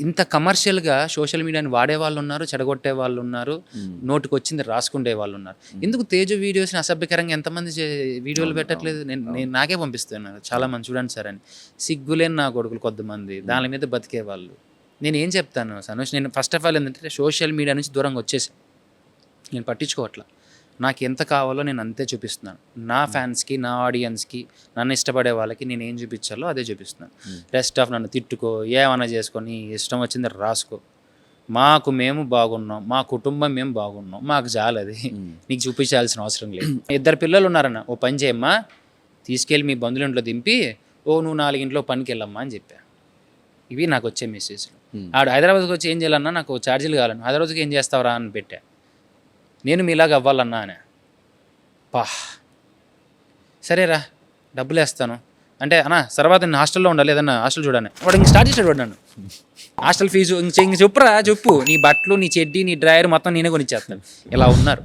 ఇంత కమర్షియల్గా సోషల్ మీడియాని వాడే వాళ్ళు ఉన్నారు, చెడగొట్టే వాళ్ళు ఉన్నారు, నోటికి వచ్చింది రాసుకుండే వాళ్ళు ఉన్నారు. ఎందుకు తేజు వీడియోస్ని అసభ్యకరంగా ఎంతమంది వీడియోలు పెట్టట్లేదు? నేను నాకే పంపిస్తున్నాను చాలా మంది చూడండి సార్ అని. సిగ్గులేని నా కొడుకులు కొద్దిమంది దాని మీద బతికే వాళ్ళు. నేను ఏం చెప్తాను సనోష్, నేను ఫస్ట్ ఆఫ్ ఆల్ ఏంటంటే సోషల్ మీడియా నుంచి దూరంగా వచ్చేసాను. నేను పట్టించుకోవట్లా. నాకు ఎంత కావాలో నేను అంతే చూపిస్తున్నాను. నా ఫ్యాన్స్కి, నా ఆడియన్స్కి, నన్ను ఇష్టపడే వాళ్ళకి నేను ఏం చూపించాలో అదే చూపిస్తున్నాను. రెస్ట్ ఆఫ్ నన్ను తిట్టుకో, ఏమైనా చేసుకొని ఇష్టం వచ్చింది రాసుకో. మాకు మేము బాగున్నాం, మా కుటుంబం మేము బాగున్నాం, మాకు చాలది. నీకు చూపించాల్సిన అవసరం లేదు. 2 పిల్లలు ఉన్నారన్న, ఓ పని చేయమ్మా, తీసుకెళ్ళి మీ బంధువులింట్లో దింపి నువ్వు 4 ఇంట్లో పనికి వెళ్ళమ్మా అని చెప్పా. ఇవి నాకు వచ్చే మెసేజ్లు. ఆడు హైదరాబాద్కి వచ్చి ఏం చేయాలన్నా, నాకు ఛార్జీలు కావాలన్నా, హైదరాబాద్కి ఏం చేస్తావరా అని పెట్టా. నేను మీలాగా అవ్వాలన్నా అని. సరేరా డబ్బులు వేస్తాను అంటే, అన్న తర్వాత నేను హాస్టల్లో ఉండాలి, ఏదన్నా హాస్టల్ చూడాలి. వాడు ఇంక స్టార్ట్ చేశాడు వాడు నన్ను. హాస్టల్ ఫీజు ఇంక చెప్పురా చెప్పు, నీ బట్టలు, నీ చెడ్డీ, నీ డ్రాయర్ మొత్తం నేనే కొనిచ్చేస్తాను. ఇలా ఉన్నారు.